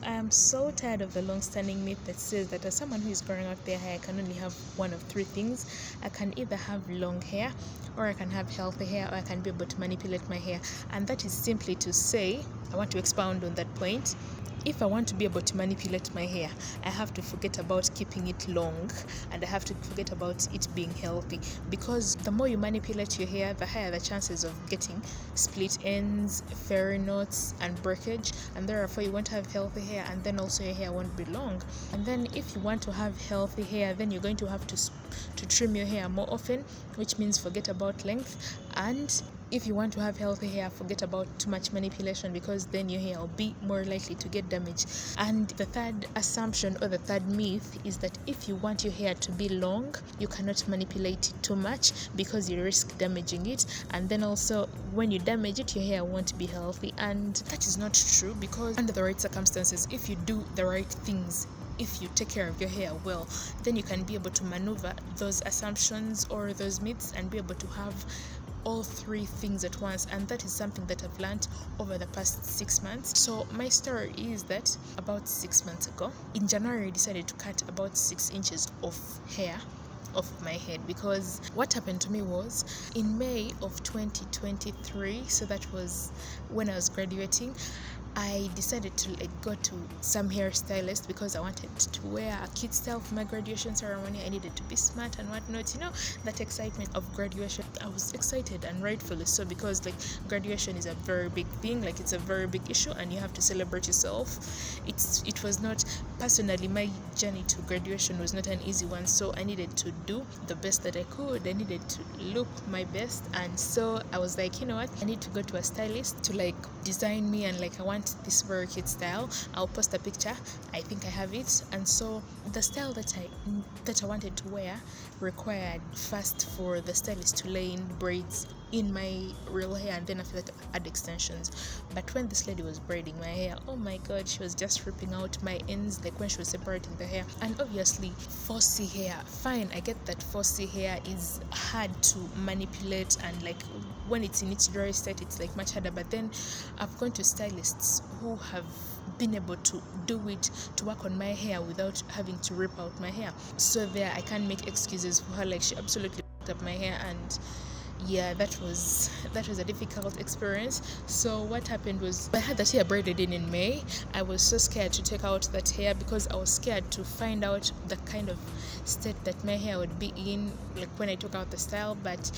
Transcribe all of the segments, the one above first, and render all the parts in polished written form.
I am so tired of the long-standing myth that says that as someone who is growing out their hair, I can only have one of three things. I can either have long hair, or I can have healthy hair, or I can be able to manipulate my hair. And that is simply to say, I want to expound on that point. If I want to be able to manipulate my hair, I have to forget about keeping it long, and I have to forget about it being healthy, because the more you manipulate your hair, the higher the chances of getting split ends, fairy knots, and breakage, and therefore you won't have healthy hair, and then also your hair won't be long. And then if you want to have healthy hair, then you're going to have to trim your hair more often, which means forget about length. And if you want to have healthy hair, forget about too much manipulation, because then your hair will be more likely to get damaged. And the third assumption, or the third myth, is that if you want your hair to be long, you cannot manipulate it too much because you risk damaging it. And then also, when you damage it, your hair won't be healthy. And that is not true, because under the right circumstances, if you do the right things, if you take care of your hair well, then you can be able to maneuver those assumptions or those myths and be able to have all three things at once. And that is something that I've learned over the past 6 months. So my story is that about 6 months ago, in January, I decided to cut about 6 inches of hair off my head, because what happened to me was in May of 2023, so that was when I was graduating, I decided to go to some hairstylist because I wanted to wear a cute style for my graduation ceremony. I needed to be smart and whatnot, that excitement of graduation. I was excited, and rightfully so, because graduation is a very big thing, it's a very big issue, and you have to celebrate yourself. It was not, personally, my journey to graduation was not an easy one, so I needed to do the best that I could. I needed to look my best, and so I was like, you know what, I need to go to a stylist to design me, and I want this very cute style. I'll post a picture, I think I have it. And so the style that I wanted to wear required first for the stylist to lay in braids in my real hair, and then after that add extensions. But when this lady was braiding my hair, oh my god, she was just ripping out my ends when she was separating the hair. And obviously, 4C hair, fine, I get that 4C hair is hard to manipulate, and when it's in its dry state, it's much harder. But then I've gone to stylists who have been able to do it, to work on my hair without having to rip out my hair. So there, I can't make excuses for her. She absolutely ripped up my hair, and yeah, that was a difficult experience. So what happened was, I had that hair braided in May. I was so scared to take out that hair, because I was scared to find out the kind of state that my hair would be in when I took out the style. But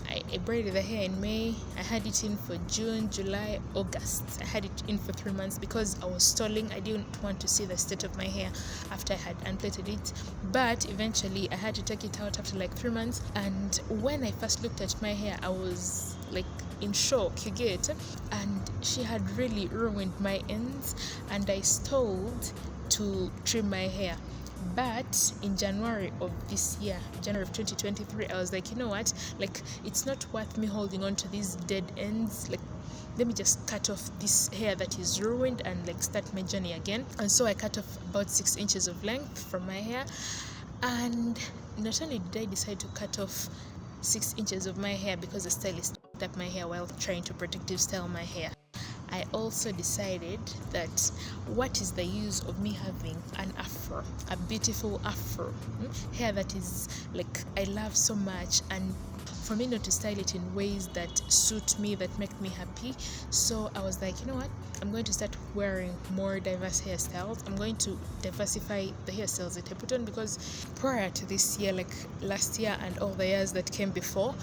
I braided the hair in May. I had it in for June, July, August. I had it in for 3 months because I was stalling. I didn't want to see the state of my hair after I had unplaited it. But eventually, I had to take it out after 3 months. And when I first looked at my hair, I was in shock, you get. And she had really ruined my ends, and I stalled to trim my hair. But in January of this year, January of 2023, I was like, you know what, it's not worth me holding on to these dead ends. Let me just cut off this hair that is ruined and start my journey again. And so I cut off about 6 inches of length from my hair. And not only did I decide to cut off 6 inches of my hair because the stylist picked up my hair while trying to protective style my hair, I also decided that what is the use of me having an afro, a beautiful afro, hair that is I love so much, and for me not to style it in ways that suit me, that make me happy. So I was like, you know what, I'm going to start wearing more diverse hairstyles. I'm going to diversify the hairstyles that I put on, because prior to this year, last year and all the years that came before,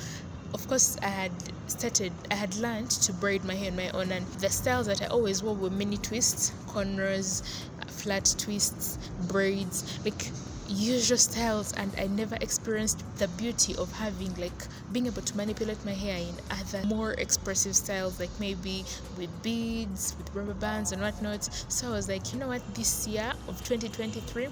of course, I had learned to braid my hair on my own, and the styles that I always wore were mini twists, cornrows, flat twists, braids, usual styles. And I never experienced the beauty of having being able to manipulate my hair in other more expressive styles, maybe with beads, with rubber bands and whatnot. So I was like, you know what, this year of 2023,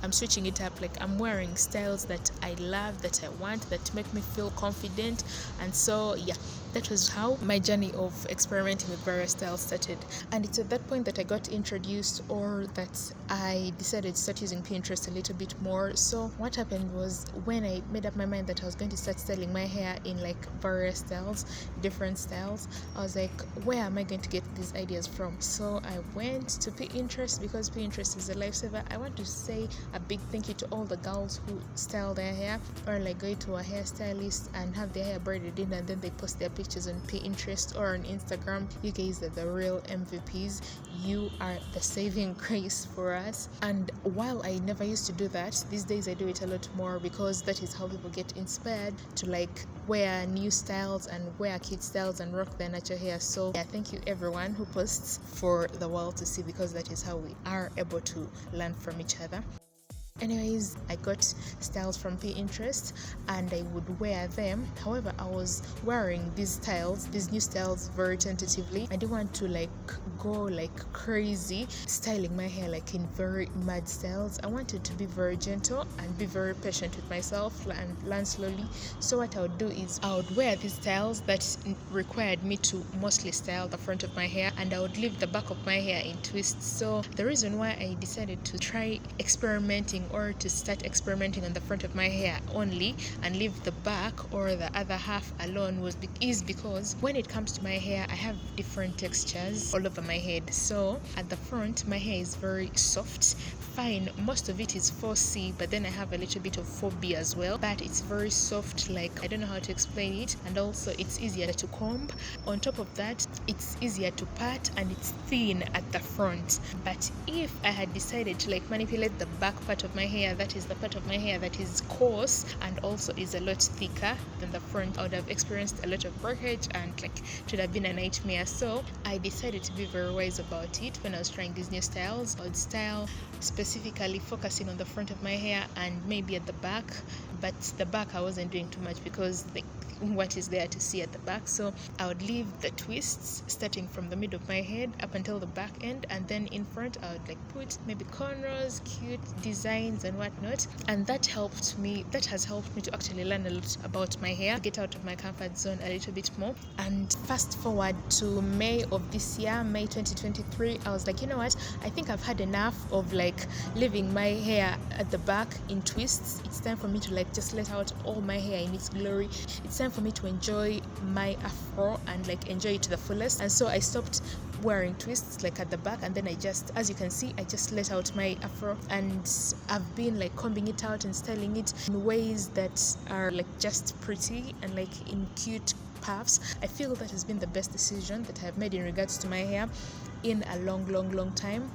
I'm switching it up. I'm wearing styles that I love, that I want, that make me feel confident. And so yeah, that was how my journey of experimenting with various styles started. And it's at that point that I got introduced, or that I decided to start using Pinterest a little bit more. So what happened was, when I made up my mind that I was going to start styling my hair in like various styles, different styles, I was like, where am I going to get these ideas from? So I went to Pinterest, because Pinterest is a lifesaver. I want to say a big thank you to all the girls who style their hair, or like go to a hairstylist and have their hair braided in, and then they post their pictures on Pinterest or on Instagram. You guys are the real MVPs. You are the saving grace for us. And while I never used to do that, these days I do it a lot more, because that is how people get inspired to like wear new styles and wear cute styles and rock their natural hair. So yeah, thank you everyone who posts for the world to see, because that is how we are able to learn from each other. Anyways, I got styles from Pinterest and I would wear them. However, I was wearing these new styles very tentatively. I didn't want to like go like crazy styling my hair like in very mad styles. I wanted to be very gentle and be very patient with myself and learn slowly. So what I would do is I would wear these styles that required me to mostly style the front of my hair, and I would leave the back of my hair in twists. So the reason why I decided to try experimenting, or to start experimenting on the front of my hair only and leave the back or the other half alone, is because when it comes to my hair, I have different textures all over my head. So at the front, my hair is very soft, fine. Most of it is 4C, but then I have a little bit of 4B as well, but it's very soft, like I don't know how to explain it. And also it's easier to comb. On top of that, it's easier to part, and it's thin at the front. But if I had decided to like manipulate the back part of my hair, that is the part of my hair that is coarse and also is a lot thicker than the front, I would have experienced a lot of breakage, and like it would have been a nightmare. So I decided to be very wise about it. When I was trying these new styles, I would style specifically focusing on the front of my hair and maybe at the back, but the back I wasn't doing too much, because like what is there to see at the back. So I would leave the twists starting from the middle of my head up until the back end, and then in front I would like put maybe cornrows, cute designs and whatnot. And that has helped me to actually learn a lot about my hair, get out of my comfort zone a little bit more. And fast forward to May of this year, May 2023, I was like, you know what, I think I've had enough of like leaving my hair at the back in twists. It's time for me to like just let out all my hair in its glory. It's time for me to enjoy my afro and like enjoy it to the fullest. And so I stopped wearing twists like at the back, and then I just, as you can see, I just let out my afro, and I've been like combing it out and styling it in ways that are like just pretty and like in cute puffs. I feel that has been the best decision that I've made in regards to my hair in a long time.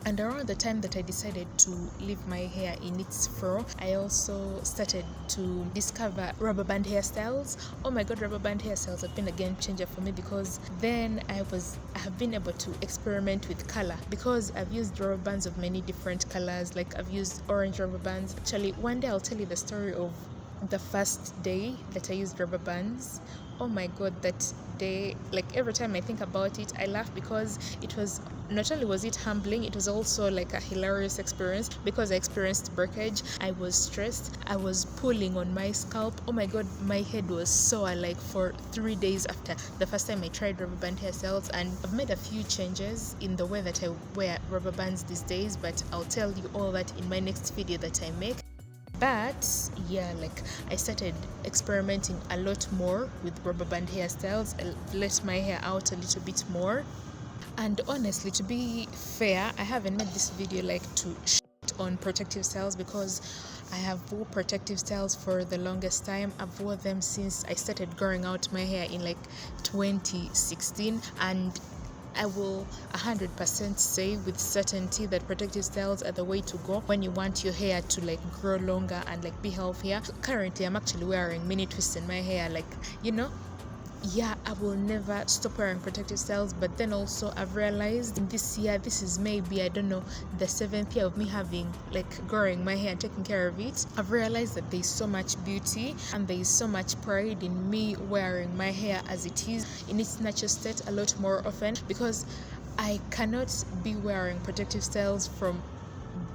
And around the time that I decided to leave my hair in its fro, I also started to discover rubber band hairstyles. Oh my god, rubber band hairstyles have been a game changer for me, because then I have been able to experiment with color, because I've used rubber bands of many different colors. Like I've used orange rubber bands. Actually, one day I'll tell you the story of the first day that I used rubber bands. Oh my god, that day, like every time I think about it, I laugh, because it was not only was it humbling, it was also like a hilarious experience, because I experienced breakage, I was stressed, I was pulling on my scalp. Oh my god, my head was sore like for 3 days after the first time I tried rubber band hairstyles. And I've made a few changes in the way that I wear rubber bands these days, but I'll tell you all that in my next video that I make. But yeah, like I started experimenting a lot more with rubber band hairstyles. I let my hair out a little bit more. And honestly, to be fair, I haven't made this video like to on protective styles, because I have wore protective styles for the longest time. I've worn them since I started growing out my hair in like 2016, and I will 100% say with certainty that protective styles are the way to go when you want your hair to like grow longer and like be healthier. Currently, I'm actually wearing mini twists in my hair, like, you know. Yeah, I will never stop wearing protective styles. But then also I've realized in this year, this is maybe, I don't know, the 7th year of me having like growing my hair and taking care of it. I've realized that there's so much beauty and there's so much pride in me wearing my hair as it is in its natural state a lot more often, because I cannot be wearing protective styles from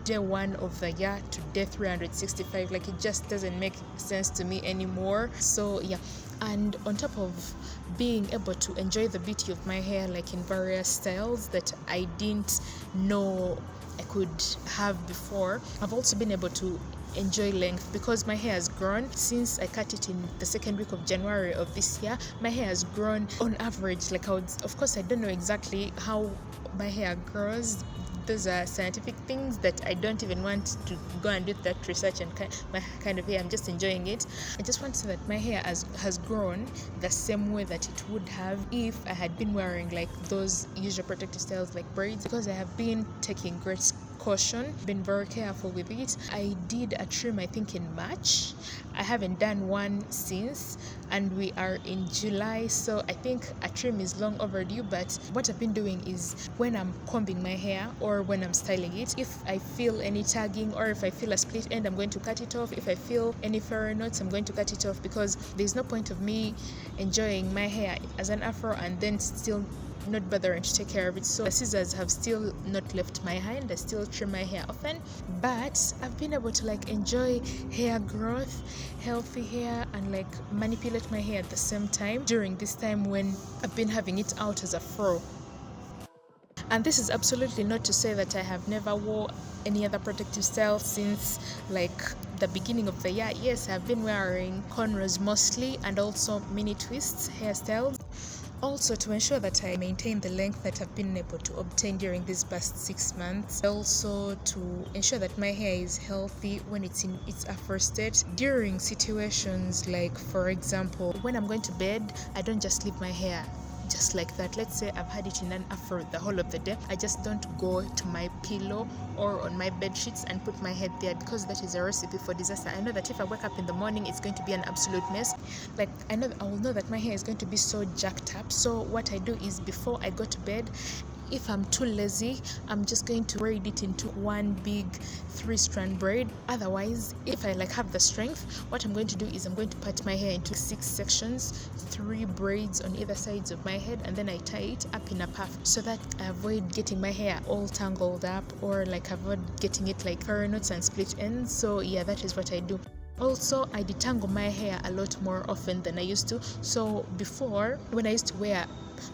day 1 of the year to day 365. Like, it just doesn't make sense to me anymore. So yeah, And on top of being able to enjoy the beauty of my hair, like in various styles that I didn't know I could have before, I've also been able to enjoy length because my hair has grown since I cut it in the second week of January of this year. My hair has grown on average, like of course I don't know exactly how my hair grows. Those are scientific things that I don't even want to go and do that research and my kind of hair. I'm just enjoying it. I just want to say that my hair has grown the same way that it would have if I had been wearing like those usual protective styles like braids, because I have been taking great caution, been very careful with it. I did a trim I think in March. I haven't done one since, and we are in July, so I think a trim is long overdue. But what I've been doing is when I'm combing my hair or when I'm styling it, if I feel any tagging or if I feel a split end, I'm going to cut it off. If I feel any furrow knots, I'm going to cut it off, because there's no point of me enjoying my hair as an afro and then still not bothering to take care of it. So the scissors have still not left my hand. I still trim my hair often, but I've been able to like enjoy hair growth, healthy hair, and like manipulate my hair at the same time during this time when I've been having it out as a fro. And this is absolutely not to say that I have never wore any other protective style since like the beginning of the year. Yes, I've been wearing cornrows mostly, and also mini twists hairstyles. Also, to ensure that I maintain the length that I've been able to obtain during these past 6 months. Also, to ensure that my hair is healthy when it's in its afro state. During situations like, for example, when I'm going to bed, I don't just leave my hair just like that. Let's say I've had it in an afro the whole of the day. I just don't go to my pillow or on my bed sheets and put my head there, because that is a recipe for disaster. I know that if I wake up in the morning, it's going to be an absolute mess. Like I will know that my hair is going to be so jacked up. So what I do is, before I go to bed, if I'm too lazy, I'm just going to braid it into one big 3-strand braid. Otherwise, if I like have the strength, what I'm going to do is I'm going to part my hair into 6 sections, 3 braids on either sides of my head, and then I tie it up in a puff, so that I avoid getting my hair all tangled up, or like avoid getting it like furrow knots and split ends. So yeah, that is what I do. Also, I detangle my hair a lot more often than I used to. So before, when I used to wear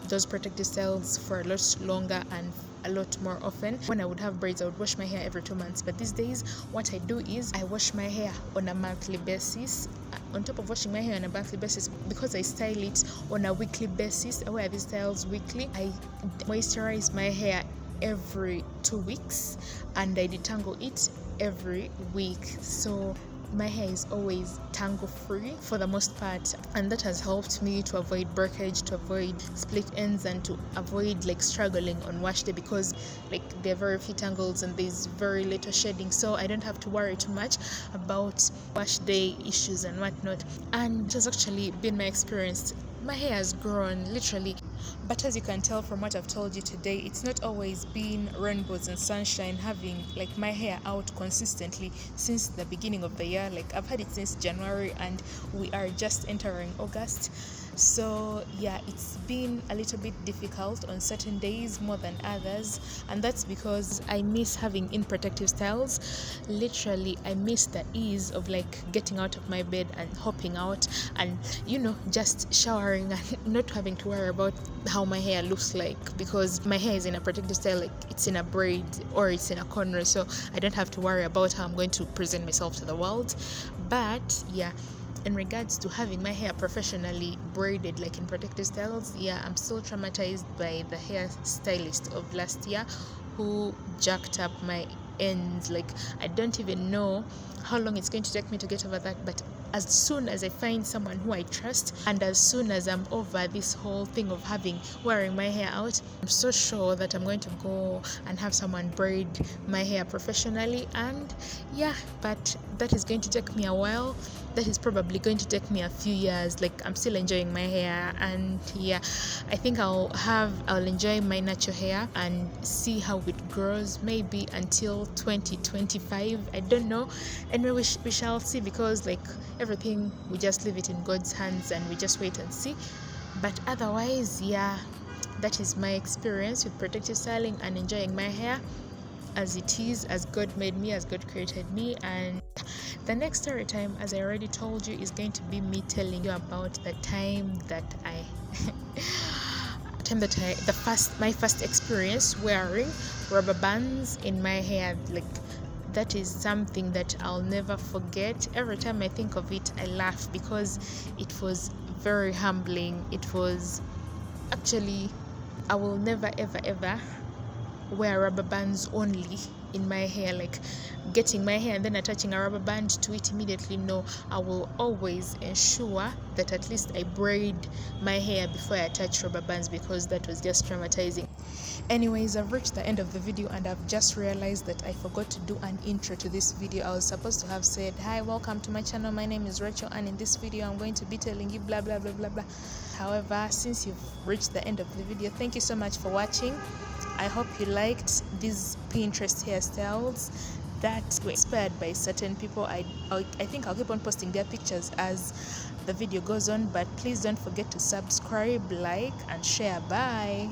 those protective styles for a lot longer and a lot more often, when I would have braids, I would wash my hair every 2 months. But these days, what I do is I wash my hair on a monthly basis. On top of washing my hair on a monthly basis, because I style it on a weekly basis, I wear these styles weekly, I moisturize my hair every 2 weeks, and I detangle it every week. So my hair is always tangle free for the most part, and that has helped me to avoid breakage, to avoid split ends, and to avoid like struggling on wash day, because like there are very few tangles and there's very little shedding, so I don't have to worry too much about wash day issues and whatnot. And it has actually been my experience. My hair has grown literally, but as you can tell from what I've told you today, it's not always been rainbows and sunshine having like my hair out consistently since the beginning of the year. Like I've had it since January and we are just entering August. So yeah, it's been a little bit difficult on certain days more than others, and that's because I miss having in protective styles. Literally, I miss the ease of like getting out of my bed and hopping out and just showering and not having to worry about how my hair looks like, because my hair is in a protective style, like it's in a braid or it's in a corner, so I don't have to worry about how I'm going to present myself to the world. But yeah, in regards to having my hair professionally braided like in protective styles, yeah, I'm still traumatized by the hairstylist of last year who jacked up my ends. Like I don't even know how long it's going to take me to get over that, but as soon as I find someone who I trust, and as soon as I'm over this whole thing of wearing my hair out, I'm so sure that I'm going to go and have someone braid my hair professionally. And yeah, but that is going to take me a while. That is probably going to take me a few years. Like I'm still enjoying my hair, and yeah, I think I'll enjoy my natural hair and see how it grows, maybe until 2025. I don't know. Anyway, we shall see, because like everything, we just leave it in God's hands and we just wait and see. But otherwise, yeah, that is my experience with protective styling and enjoying my hair. as it is, as God made me, as God created me. And the next story time, as I already told you, is going to be me telling you about the time that I my first experience wearing rubber bands in my hair. Like, that is something that I'll never forget. Every time I think of it, I laugh because it was very humbling. It was actually, I will never ever ever wear rubber bands only in my hair, like getting my hair and then attaching a rubber band to it immediately. No, I will always ensure that at least I braid my hair before I attach rubber bands, because that was just traumatizing. Anyways, I've reached the end of the video and I've just realized that I forgot to do an intro to this video. I was supposed to have said, hi, welcome to my channel, my name is Rachel, and in this video I'm going to be telling you blah blah blah blah blah. However, since you've reached the end of the video, thank you so much for watching. I hope you liked these Pinterest hairstyles that were inspired by certain people. I think I'll keep on posting their pictures as the video goes on, but please don't forget to subscribe, like and share. Bye.